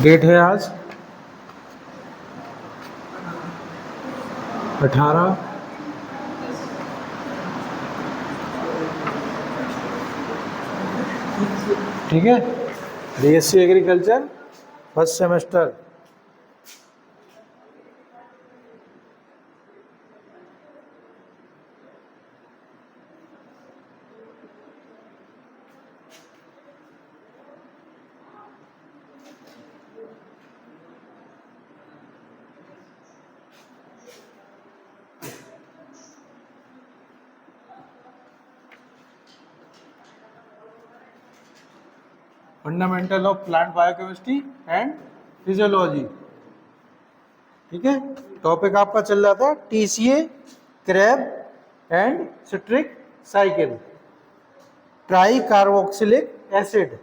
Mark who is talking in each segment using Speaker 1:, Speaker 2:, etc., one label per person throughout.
Speaker 1: Date है आज 18। ठीक है, BSc agriculture first semester. Fundamental of plant biochemistry and physiology. ठीक है, टॉपिक आपका चल रहा था TCA, crab and citric cycle, try carboxylic acid.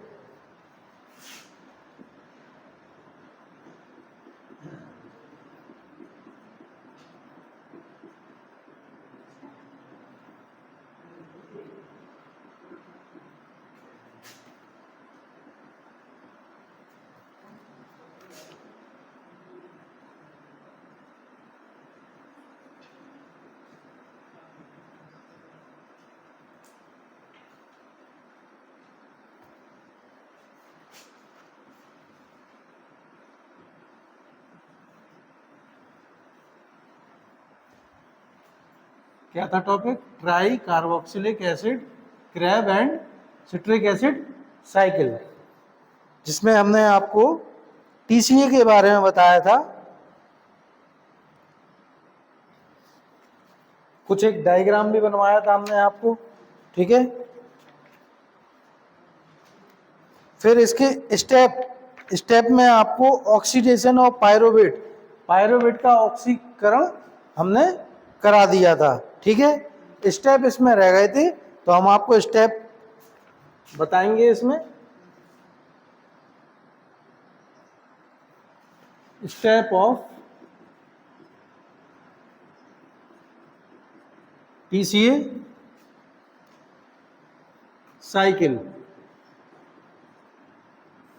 Speaker 1: क्या था topic? Try carboxylic acid, crab and citric acid cycle, जिसमें हमने आपको टीसीए के बारे में बताया था। कुछ एक डायग्राम भी बनवाया था हमने आपको। ठीक है, फिर इसके स्टेप में आपको ऑक्सीडेशन ऑफ पायरोवेट का ऑक्सीकरण हमने करा दिया था। ठीक है, स्टेप इसमें रह गए थे, तो हम आपको स्टेप बताएंगे। इसमें स्टेप ऑफ टीसीए साइकिल।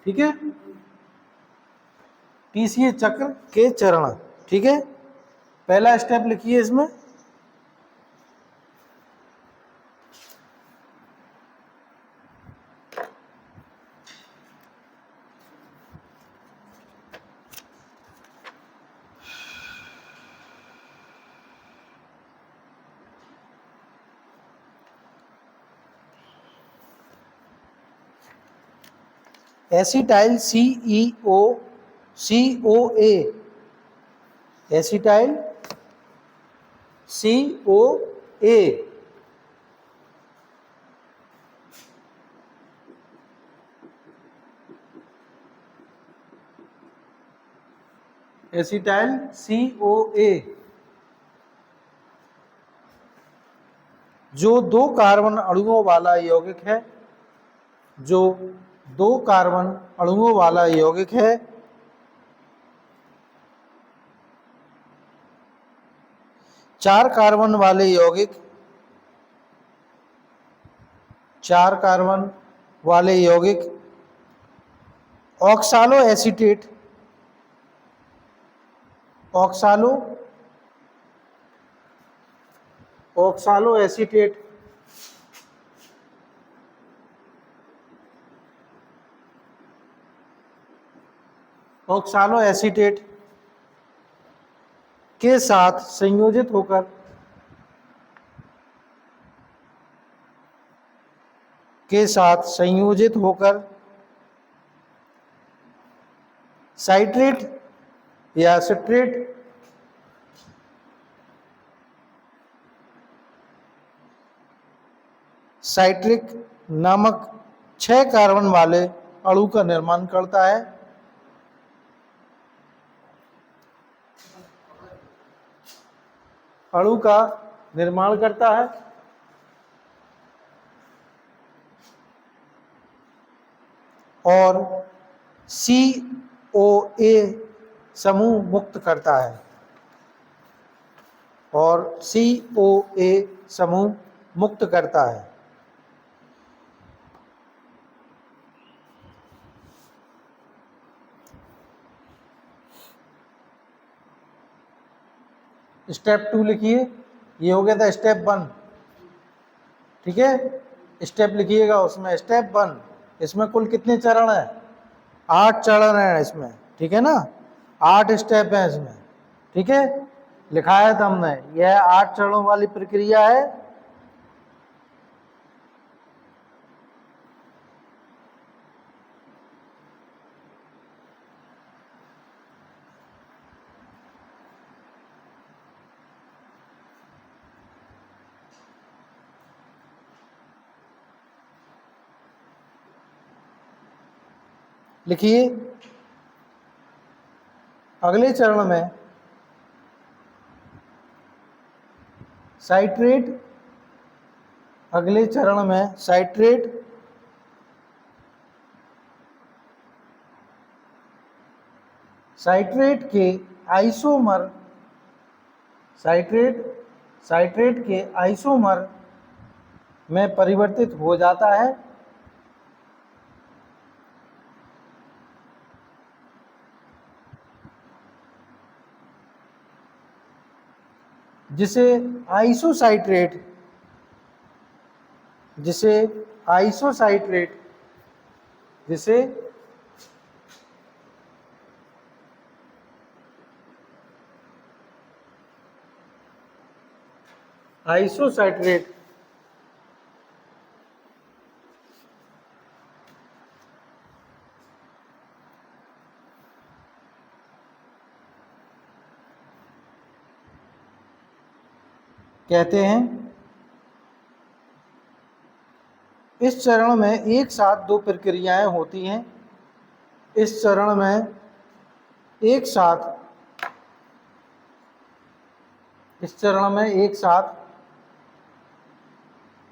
Speaker 1: ठीक है, टीसीए चक्र के चरण। ठीक है, पहला स्टेप लिखिए इसमें। Acetyl COA, acetyl COA, acetyl COA जो 2 कार्बन अणुओं वाला यौगिक है, जो 2 कार्बन अणुओं वाला यौगिक है। चार कार्बन वाले यौगिक ऑक्सालो एसीटेट, ऑक्सालो एसीटेट के साथ संयोजित होकर साइट्रेट या सिट्रेट साइट्रिक नामक 6 कार्बन वाले अणु का निर्माण करता है। और COA समूह मुक्त करता है। स्टेप 2 लिखिए, ये हो गया था स्टेप 1, ठीक है। स्टेप लिखिएगा उसमें स्टेप 1, इसमें कुल कितने चरण है? 8 चरण है इसमें, ठीक है ना, 8 स्टेप है इसमें, ठीक है। लिखाया था हमने, यह 8 चरणों वाली प्रक्रिया है। लिखिए, अगले चरण में साइट्रेट, अगले चरण में साइट्रेट साइट्रेट के आइसोमर, साइट्रेट के आइसोमर में परिवर्तित हो जाता है, जिसे आइसोसाइट्रेट जिसे आइसोसाइट्रेट जिसे आइसोसाइट्रेट कहते हैं। इस चरण में एक साथ दो प्रक्रियाएं होती हैं। इस चरण में एक साथ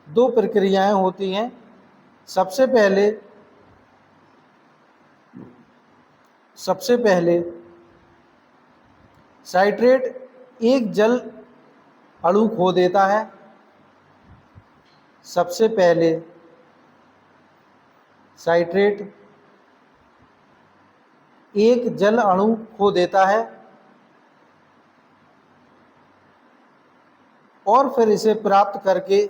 Speaker 1: दो प्रक्रियाएं होती हैं। सबसे पहले साइट्रेट एक जल अणु खो देता है। सबसे पहले साइट्रेट एक जल अणु खो देता है और फिर इसे प्राप्त करके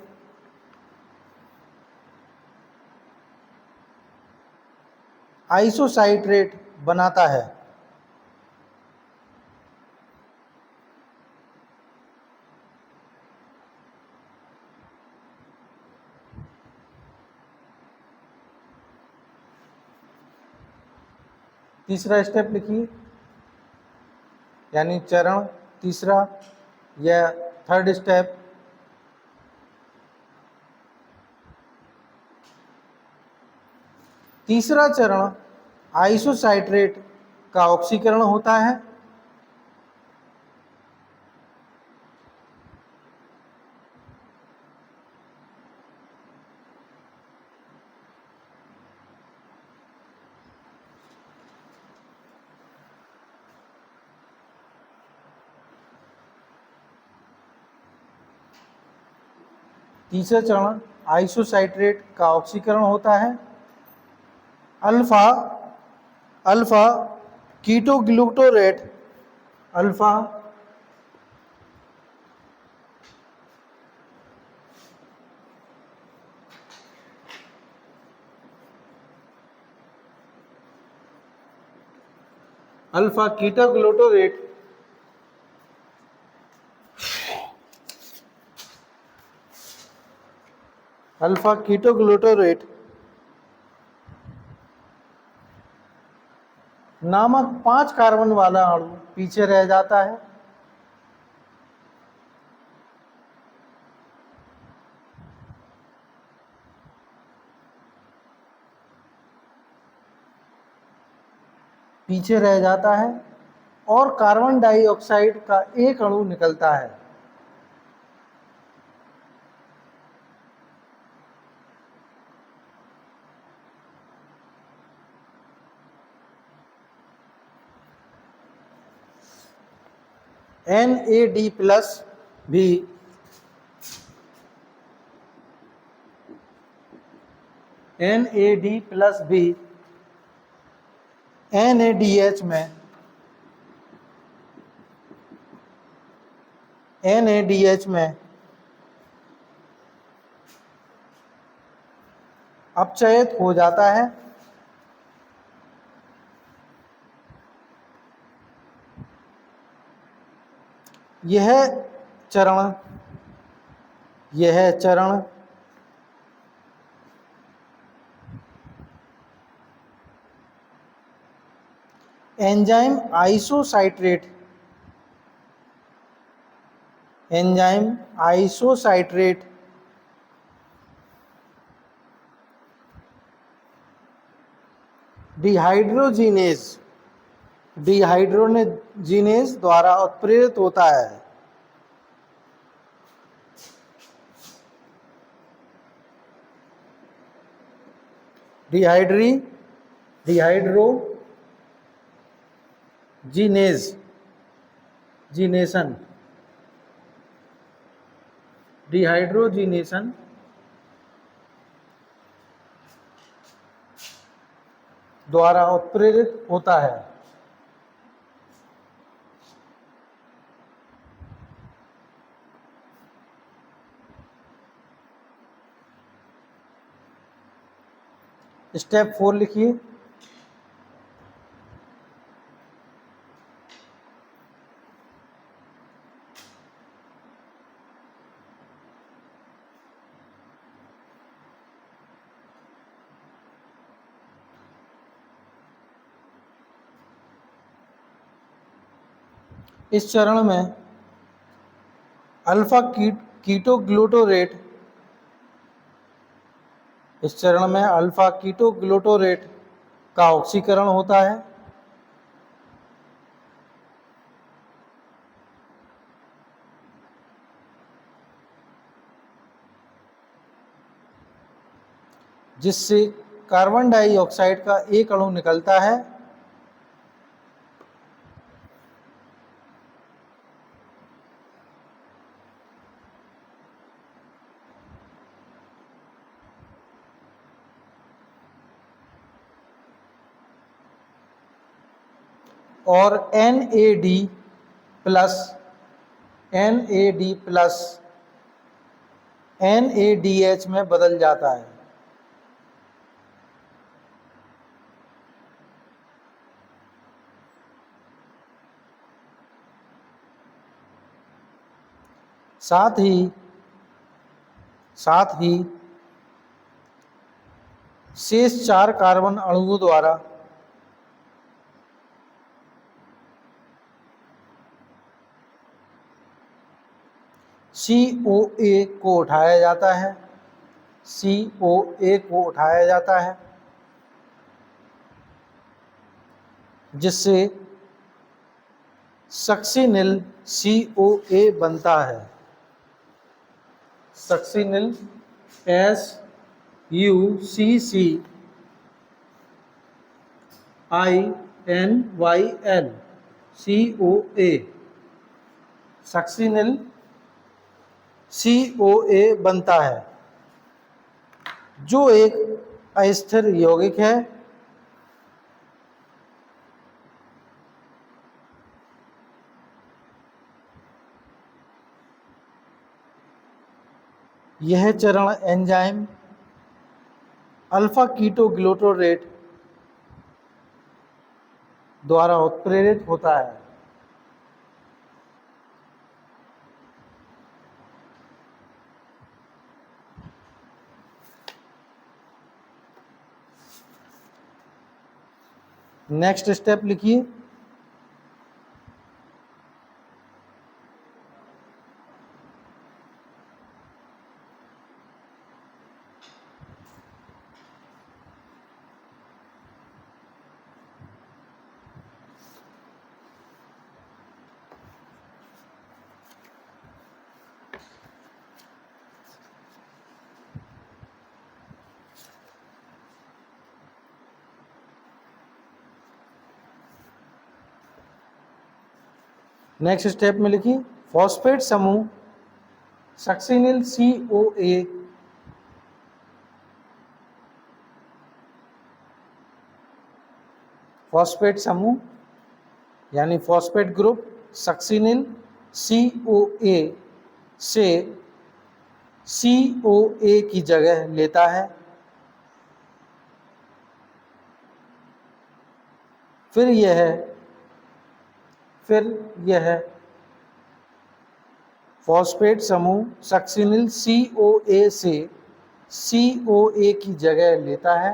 Speaker 1: आइसोसाइट्रेट बनाता है। तीसरा स्टेप लिखिए, यानी चरण तीसरा या थर्ड स्टेप। तीसरा चरण आइसोसाइट्रेट का ऑक्सीकरण होता है। तीसरा चरण आइसोसाइट्रेट का ऑक्सीकरण होता है। Alpha ketoglutarate alpha alpha ketoglutarate alpha ketoglutarate नामक 5 कार्बन वाला अणु पीछे रह जाता है। पीछे रह जाता है और कार्बन डाइऑक्साइड का एक अणु निकलता है। NAD प्लस भी NADH में NADH में अपचयित हो जाता है। यह चरण एंजाइम आइसोसाइट्रेट डिहाइड्रोजीनेज द्वारा उत्प्रेरित होता है। डिहाइड्रोजीनेशन द्वारा उत्प्रेरित होता है। स्टेप 4 लिखिए। इस चरण में अल्फा कीटोग्लूटारेट का ऑक्सीकरण होता है। जिससे कार्बन डाइऑक्साइड का एक अणु निकलता है। और NAD प्लस NADH में बदल जाता है। साथ ही शेष 4 कार्बन अणुओं द्वारा COA को उठाया जाता है। जिससे सक्सिनिल COA बनता है। Succinyl SUCCINYL COA succinyl COA बनता है, जो एक अस्थिर यौगिक है। यह चरण एंजाइम अल्फा कीटोग्लूटारेट द्वारा उत्प्रेरित होता है। नेक्स्ट स्टेप लिखिए। नेक्स्ट स्टेप में लिखिए फॉस्फेट समूह सक्सिनिल COA फॉस्फेट समूह यानी फॉस्फेट ग्रुप सक्सिनिल COA से COA की जगह लेता है। फिर यह फॉस्फेट समूह सक्सिनिल COA से COA की जगह लेता है।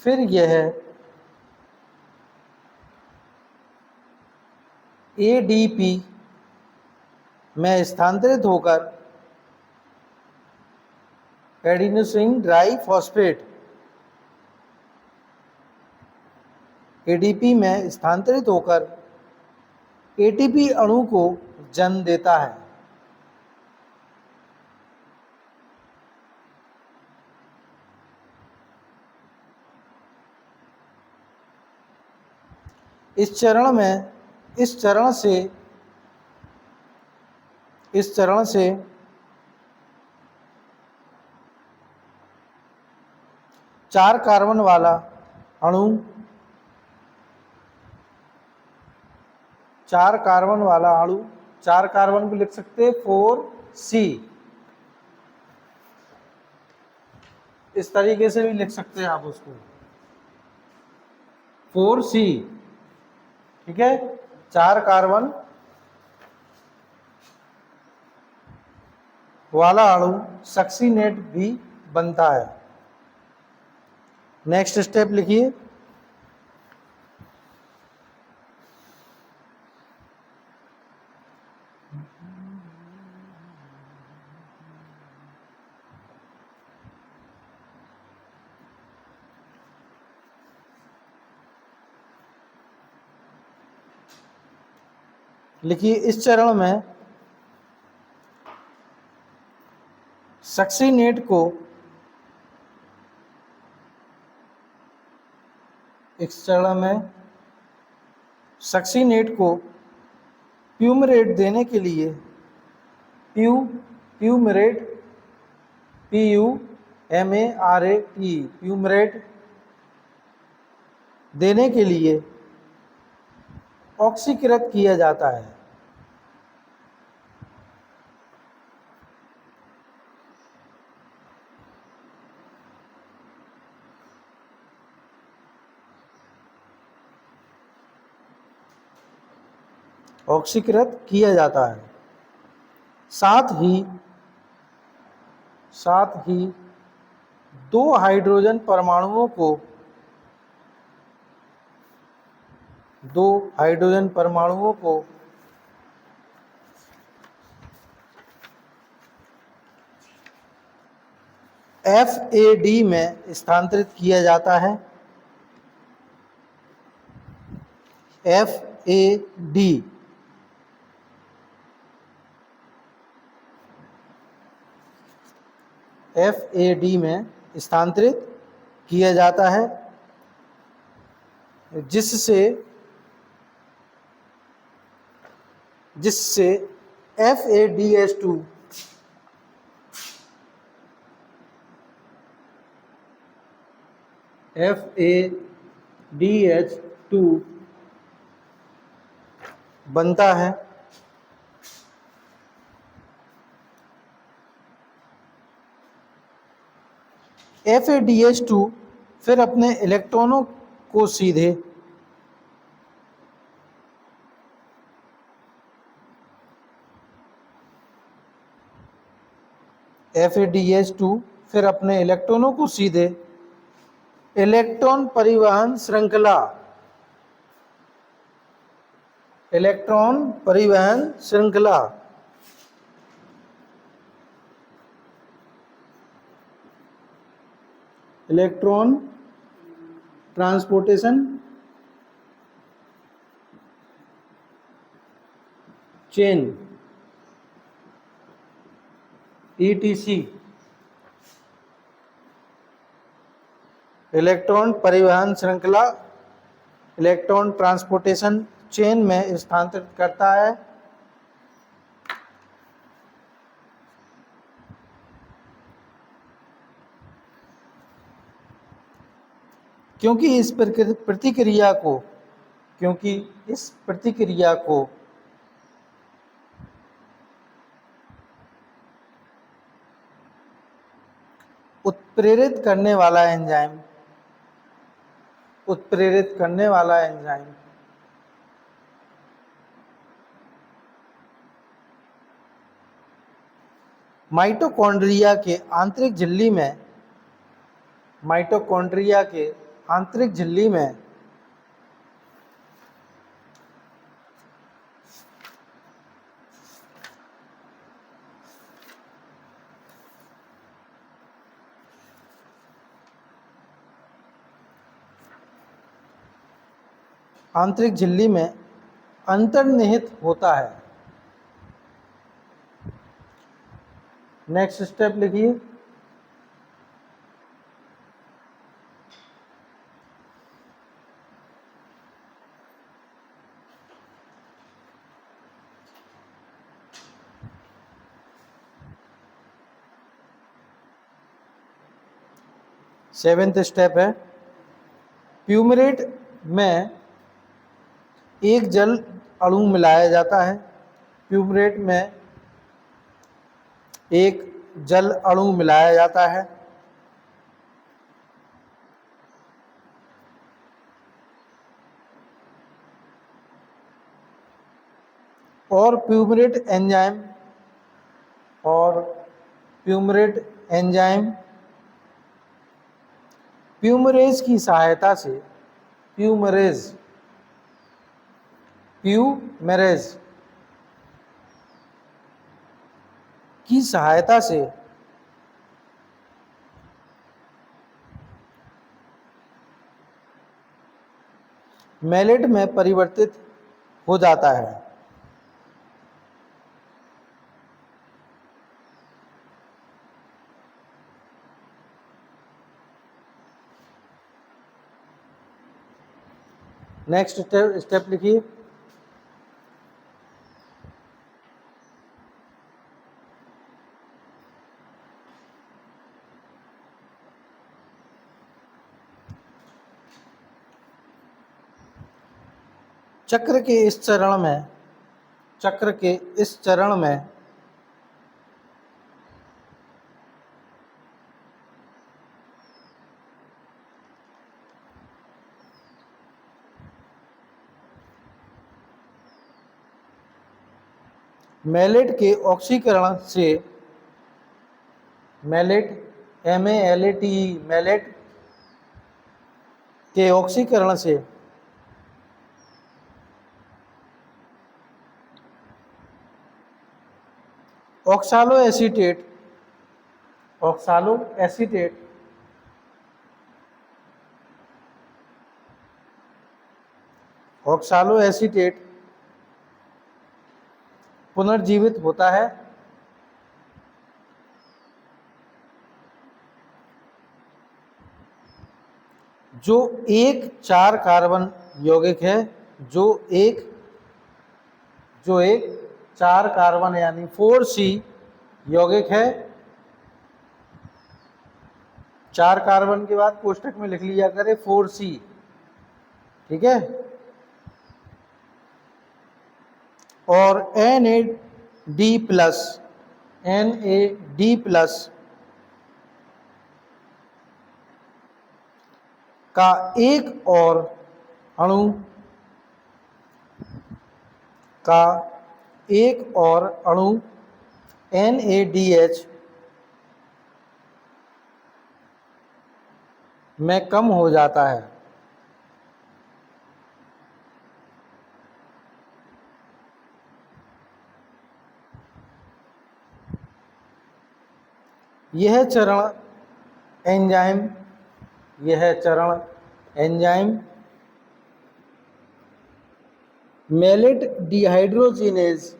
Speaker 1: फिर यह ADP में स्थानांतरित होकर एडिनोसिन डाइफॉस्फेट ADP में स्थानांतरित होकर ATP अणु को जन्म देता है। इस चरण से 4 कार्बन वाला अणु 4 कार्बन को लिख सकते हैं 4C, इस तरीके से भी लिख सकते हैं आप उसको 4C, ठीक है। 4 कार्बन वाला अणु सक्सीनेट भी बनता है। नेक्स्ट स्टेप लिखिए। लिखिए, इस चरण में सक्सीनेट को प्यूमरेट देने के लिए प्यूमरेट देने के लिए ऑक्सीकृत किया जाता है। ऑक्सीकृत किया जाता है। साथ ही 2 हाइड्रोजन परमाणुओं को FAD में स्थानांतरित किया जाता है। FAD में स्थानांतरित किया जाता है, जिससे FADH2 बनता है। FADH2 फिर अपने इलेक्ट्रॉनों को सीधे इलेक्ट्रॉन परिवहन श्रृंखला electron transportation chain ETC electron परिवहन श्रृंखला इलेक्ट्रॉन ट्रांसपोर्टेशन चेन में स्थानांतरित करता है। क्योंकि इस प्रतिक्रिया को क्योंकि इस प्रतिक्रिया को उत्प्रेरित करने वाला एंजाइम माइटोकॉन्ड्रिया के आंतरिक झिल्ली में अंतर्निहित होता है। नेक्स्ट स्टेप लिखिए। सेवेंथ स्टेप है, प्यूमरेट में एक जल अणु मिलाया जाता है। प्यूमरेट में एक जल अणु मिलाया जाता है और प्यूमरेट एंजाइम प्यूमरेज की सहायता से मैलेट में परिवर्तित हो जाता है। नेक्स्ट स्टेप लिखिए। चक्र के इस चरण में मैलेट के ऑक्सीकरण से मैलेट के ऑक्सीकरण से ऑक्सालो एसीटेट पुनर्जीवित होता है जो एक 4 कार्बन यौगिक है, जो एक 4 कार्बन यानी 4C यौगिक है। 4 कार्बन के बाद कोष्टक में लिख लिया करें 4C, ठीक है। और NAD+ का एक और अणु NADH में कम हो जाता है। यह चरण एंजाइम मैलेट डिहाइड्रोजिनेज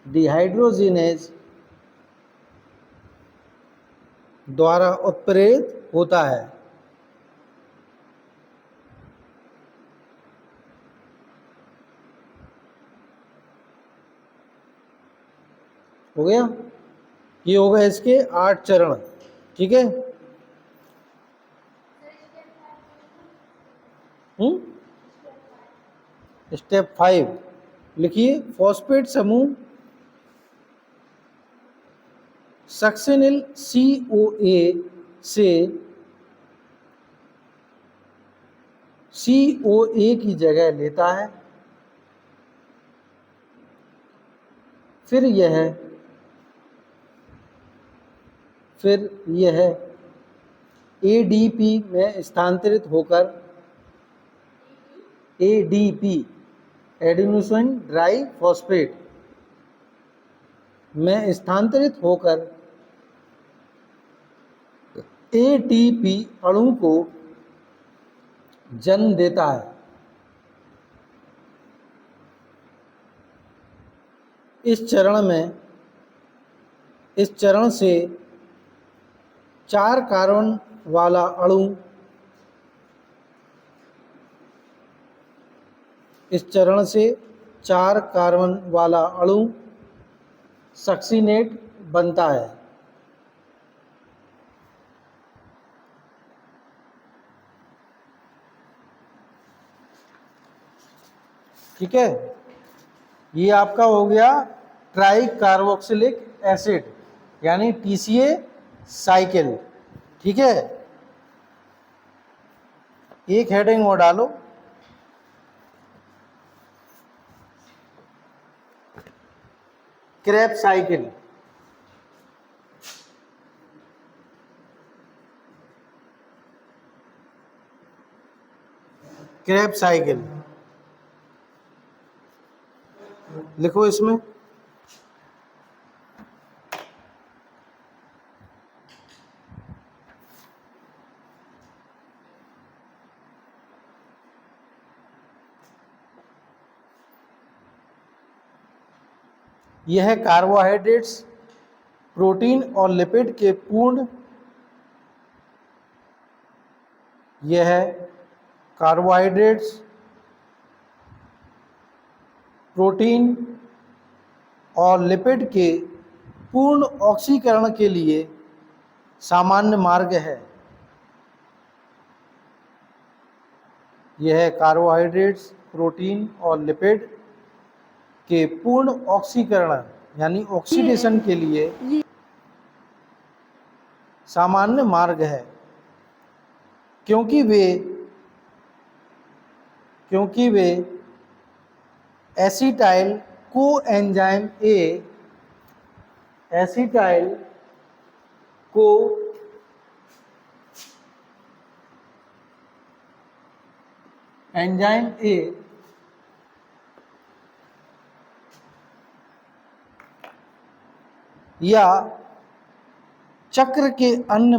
Speaker 1: डिहाइड्रोजिनेज द्वारा उत्प्रेरित होता है। हो गया, ये हो गए इसके 8 चरण। ठीक है। स्टेप 5 लिखिए, फॉस्फेट समूह सक्सेनिल CoA से CoA की जगह लेता है। फिर यह ADP में स्थानांतरित होकर ADP एडिनोसिन डाई फॉस्फेट में स्थानांतरित होकर ATP अणु को जन्म देता है। इस चरण से 4 कार्बन वाला अणु सक्सीनेट बनता है। ठीक है, ये आपका हो गया ट्राई कार्बोक्सिलिक एसिड यानी TCA साइकिल। ठीक है, एक हेडिंग और डालो, क्रेब्स साइकिल। क्रेब्स साइकिल लिखो इसमें। यह कार्बोहाइड्रेट्स, प्रोटीन और लिपिड के पूर्ण यह कार्बोहाइड्रेट्स, प्रोटीन और लिपिड के पूर्ण ऑक्सीकरण के लिए सामान्य मार्ग है। यह कार्बोहाइड्रेट्स, प्रोटीन और लिपिड के पूर्ण ऑक्सीकरण यानी ऑक्सीडेशन के लिए सामान्य मार्ग है, क्योंकि वे एसिटाइल कोएंजाइम A या चक्र के अन्य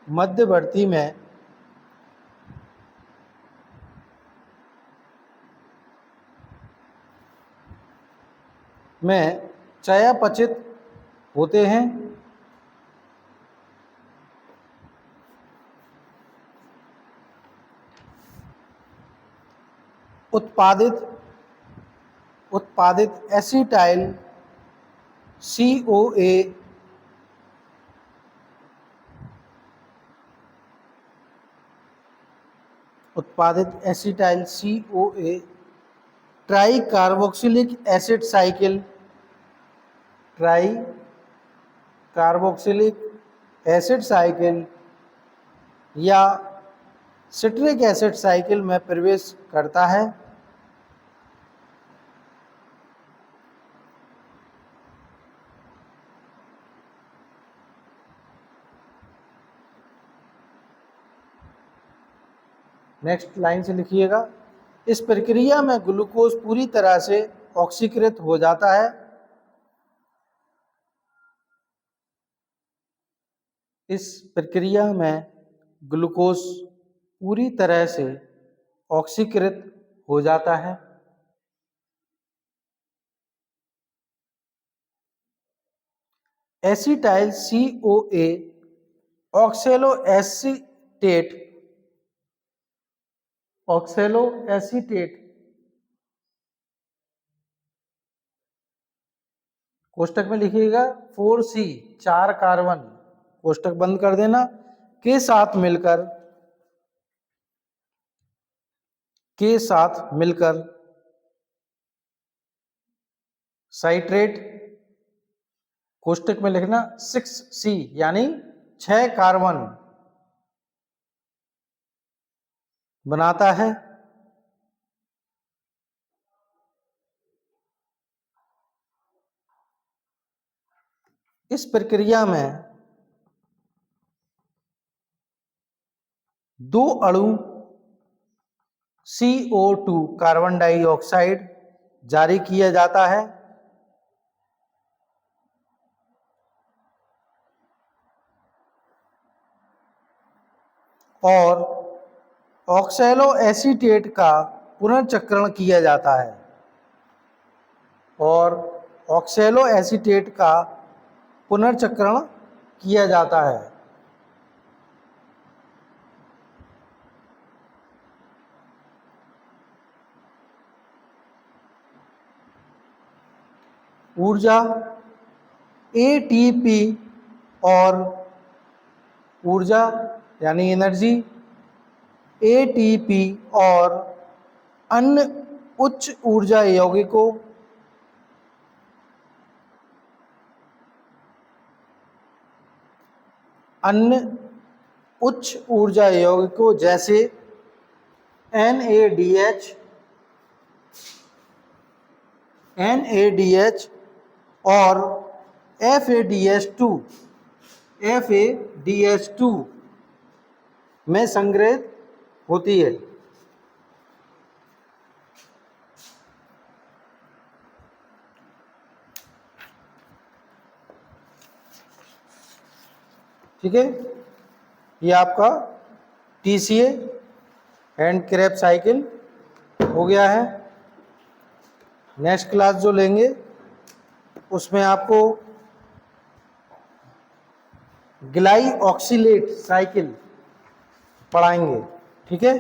Speaker 1: मध्यवर्ती में चयापचित होते हैं। उत्पादित acetyl CoA try carboxylic acid cycle या सिट्रिक एसिड साइकिल में प्रवेश करता है। नेक्स्ट लाइन से लिखिएगा, इस प्रक्रिया में ग्लूकोज पूरी तरह से ऑक्सीकृत हो जाता है। इस प्रक्रिया में ग्लूकोज पूरी तरह से ऑक्सीकृत हो जाता है। Acetyl CoA oxaloacetate oxaloacetate कोष्टक में लिखिएगा 4C 4 कार्बन, कोष्टक बंद कर देना, के साथ मिलकर साइट्रेट, कोष्टक में लिखना 6C यानी 6 कार्बन बनाता है। इस प्रक्रिया में 2 अणु CO2 कार्बन डाइऑक्साइड जारी किया जाता है और ऑक्सैलो एसीटेट का पुनर्चक्रण किया जाता है ऊर्जा ATP और ऊर्जा यानी एनर्जी ATP और अन्य उच्च ऊर्जा यौगिकों जैसे NADH और FADH2 में संग्रहित होती है। ठीक है, ये आपका TCA एंड क्रेब्स साइकिल हो गया है। नेक्स्ट क्लास जो लेंगे उसमें आपको ग्लाइऑक्सिलेट साइकिल पढ़ाएंगे। ठीक है।